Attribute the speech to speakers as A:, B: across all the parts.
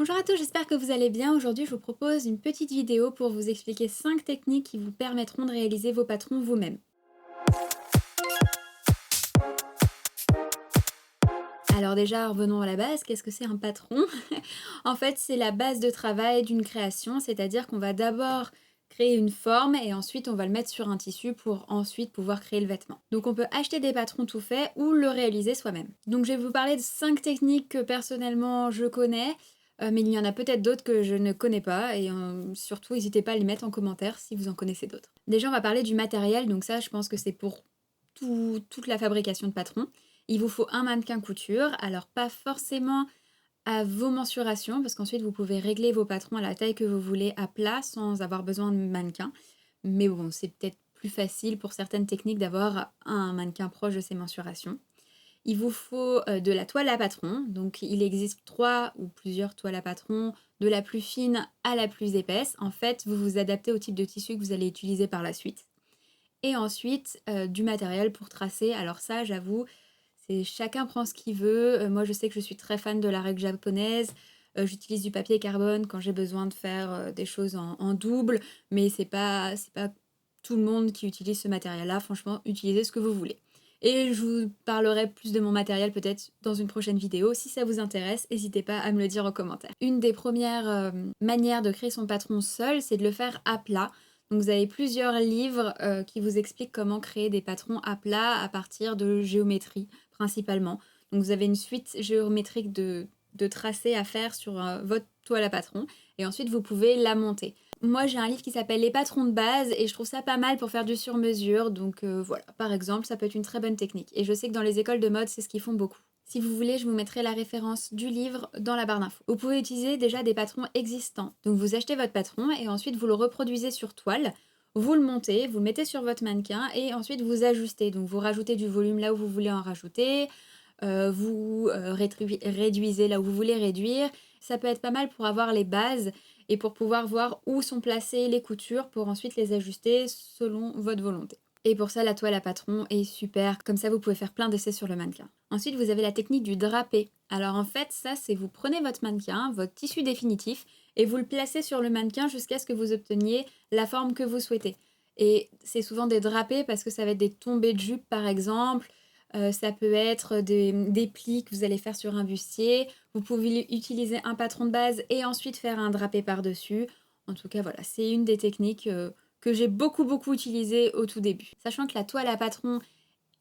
A: Bonjour à tous, j'espère que vous allez bien. Aujourd'hui, je vous propose une petite vidéo pour vous expliquer 5 techniques qui vous permettront de réaliser vos patrons vous-même. Alors déjà, revenons à la base, qu'est-ce que c'est un patron? En fait, c'est la base de travail d'une création, c'est-à-dire qu'on va d'abord créer une forme et ensuite on va le mettre sur un tissu pour ensuite pouvoir créer le vêtement. Donc on peut acheter des patrons tout faits ou le réaliser soi-même. Donc je vais vous parler de 5 techniques que personnellement je connais, mais il y en a peut-être d'autres que je ne connais pas et surtout n'hésitez pas à les mettre en commentaire si vous en connaissez d'autres. Déjà on va parler du matériel, donc ça je pense que c'est pour toute la fabrication de patrons. Il vous faut un mannequin couture, alors pas forcément à vos mensurations, parce qu'ensuite vous pouvez régler vos patrons à la taille que vous voulez à plat sans avoir besoin de mannequin. Mais bon, c'est peut-être plus facile pour certaines techniques d'avoir un mannequin proche de ses mensurations. Il vous faut de la toile à patron, donc il existe 3 ou plusieurs toiles à patron, de la plus fine à la plus épaisse. En fait, vous vous adaptez au type de tissu que vous allez utiliser par la suite. Et ensuite, du matériel pour tracer. Alors ça, j'avoue, c'est chacun prend ce qu'il veut. Moi, je sais que je suis très fan de la règle japonaise. J'utilise du papier carbone quand j'ai besoin de faire des choses en double, mais c'est pas tout le monde qui utilise ce matériel-là. Franchement, utilisez ce que vous voulez. Et je vous parlerai plus de mon matériel peut-être dans une prochaine vidéo. Si ça vous intéresse, n'hésitez pas à me le dire en commentaire. Une des premières manières de créer son patron seul, c'est de le faire à plat. Donc vous avez plusieurs livres qui vous expliquent comment créer des patrons à plat à partir de géométrie principalement. Donc vous avez une suite géométrique de tracés à faire sur votre toile à patron et ensuite vous pouvez la monter. Moi j'ai un livre qui s'appelle Les patrons de base et je trouve ça pas mal pour faire du sur-mesure. Donc voilà, par exemple, ça peut être une très bonne technique. Et je sais que dans les écoles de mode, c'est ce qu'ils font beaucoup. Si vous voulez, je vous mettrai la référence du livre dans la barre d'infos. Vous pouvez utiliser déjà des patrons existants. Donc vous achetez votre patron et ensuite vous le reproduisez sur toile. Vous le montez, vous le mettez sur votre mannequin et ensuite vous ajustez. Donc vous rajoutez du volume là où vous voulez en rajouter, réduisez là où vous voulez réduire. Ça peut être pas mal pour avoir les bases et pour pouvoir voir où sont placées les coutures pour ensuite les ajuster selon votre volonté. Et pour ça, la toile à patron est super. Comme ça, vous pouvez faire plein d'essais sur le mannequin. Ensuite, vous avez la technique du drapé. Alors en fait, ça, c'est vous prenez votre mannequin, votre tissu définitif, et vous le placez sur le mannequin jusqu'à ce que vous obteniez la forme que vous souhaitez. Et c'est souvent des drapés parce que ça va être des tombées de jupe, par exemple. Ça peut être des plis que vous allez faire sur un bustier. Vous pouvez utiliser un patron de base et ensuite faire un drapé par-dessus. En tout cas, voilà, c'est une des techniques que j'ai beaucoup utilisé au tout début. Sachant que la toile à patron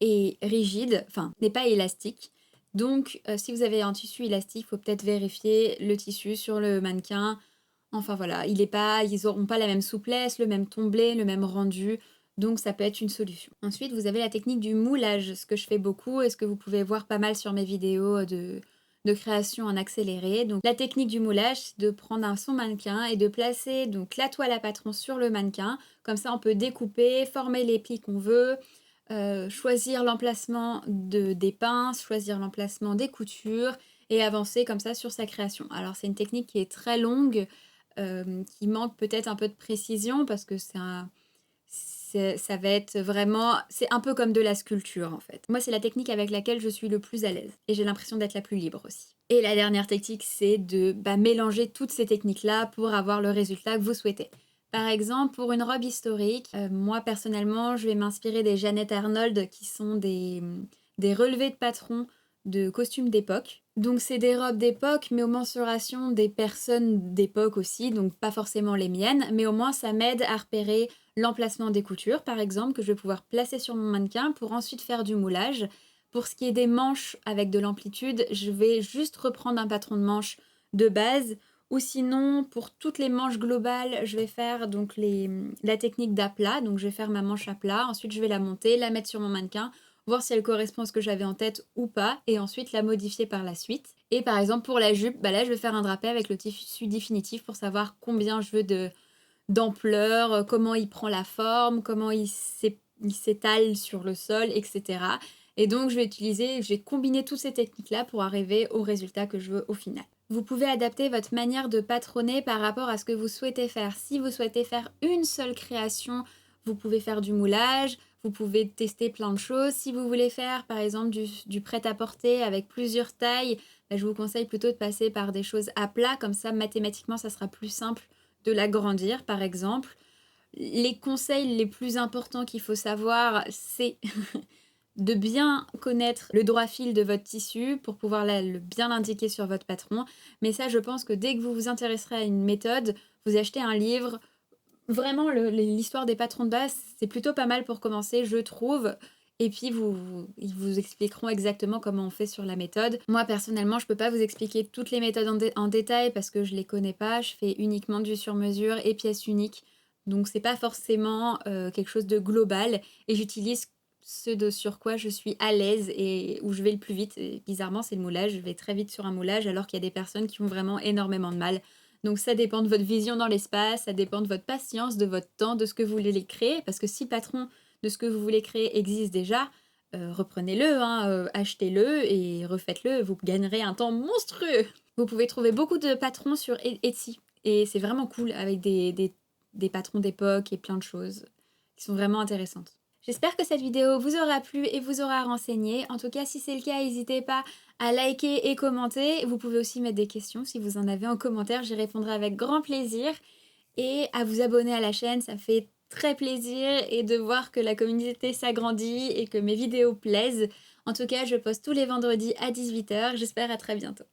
A: est rigide, enfin n'est pas élastique. Donc si vous avez un tissu élastique, il faut peut-être vérifier le tissu sur le mannequin. Enfin voilà, ils n'auront pas la même souplesse, le même tombé, le même rendu. Donc ça peut être une solution. Ensuite, vous avez la technique du moulage, ce que je fais beaucoup et ce que vous pouvez voir pas mal sur mes vidéos de création en accéléré. Donc la technique du moulage, c'est de prendre son mannequin et de placer donc la toile à patron sur le mannequin. Comme ça, on peut découper, former les plis qu'on veut, choisir l'emplacement des pinces, choisir l'emplacement des coutures et avancer comme ça sur sa création. Alors c'est une technique qui est très longue, qui manque peut-être un peu de précision parce que ça va être vraiment... C'est un peu comme de la sculpture en fait. Moi, c'est la technique avec laquelle je suis le plus à l'aise. Et j'ai l'impression d'être la plus libre aussi. Et la dernière technique, c'est de mélanger toutes ces techniques-là pour avoir le résultat que vous souhaitez. Par exemple, pour une robe historique, moi personnellement, je vais m'inspirer des Jeannette Arnold qui sont des relevés de patron de costumes d'époque. Donc c'est des robes d'époque, mais aux mensurations des personnes d'époque aussi, donc pas forcément les miennes, mais au moins ça m'aide à repérer l'emplacement des coutures, par exemple, que je vais pouvoir placer sur mon mannequin pour ensuite faire du moulage. Pour ce qui est des manches avec de l'amplitude, je vais juste reprendre un patron de manche de base, ou sinon, pour toutes les manches globales, je vais faire donc la technique d'aplat, donc je vais faire ma manche à plat, ensuite je vais la monter, la mettre sur mon mannequin, voir si elle correspond à ce que j'avais en tête ou pas, et ensuite la modifier par la suite. Et par exemple, pour la jupe, là je vais faire un drapé avec le tissu définitif pour savoir combien je veux d'ampleur, comment il prend la forme, comment il s'étale sur le sol, etc. Et donc je vais combiner toutes ces techniques-là pour arriver au résultat que je veux au final. Vous pouvez adapter votre manière de patronner par rapport à ce que vous souhaitez faire. Si vous souhaitez faire une seule création, vous pouvez faire du moulage. Vous pouvez tester plein de choses. Si vous voulez faire par exemple du prêt-à-porter avec plusieurs tailles, bah, je vous conseille plutôt de passer par des choses à plat, comme ça mathématiquement ça sera plus simple de l'agrandir par exemple. Les conseils les plus importants qu'il faut savoir, c'est de bien connaître le droit fil de votre tissu pour pouvoir le bien l'indiquer sur votre patron. Mais ça, je pense que dès que vous vous intéresserez à une méthode, vous achetez un livre. Vraiment, l'histoire des patrons de base, c'est plutôt pas mal pour commencer, je trouve. Et puis, ils vous expliqueront exactement comment on fait sur la méthode. Moi, personnellement, je peux pas vous expliquer toutes les méthodes en détail parce que je les connais pas. Je fais uniquement du sur-mesure et pièces uniques. Donc, c'est pas forcément quelque chose de global. Et j'utilise ce sur quoi je suis à l'aise et où je vais le plus vite. Et bizarrement, c'est le moulage. Je vais très vite sur un moulage alors qu'il y a des personnes qui ont vraiment énormément de mal. Donc ça dépend de votre vision dans l'espace, ça dépend de votre patience, de votre temps, de ce que vous voulez créer. Parce que si le patron de ce que vous voulez créer existe déjà, reprenez-le, hein, achetez-le et refaites-le. Vous gagnerez un temps monstrueux. Vous pouvez trouver beaucoup de patrons sur Etsy. Et c'est vraiment cool avec des patrons d'époque et plein de choses qui sont vraiment intéressantes. J'espère que cette vidéo vous aura plu et vous aura renseigné. En tout cas, si c'est le cas, n'hésitez pas à liker et commenter. Vous pouvez aussi mettre des questions si vous en avez en commentaire, j'y répondrai avec grand plaisir. Et à vous abonner à la chaîne, ça fait très plaisir et de voir que la communauté s'agrandit et que mes vidéos plaisent. En tout cas, je poste tous les vendredis à 18 h. J'espère à très bientôt.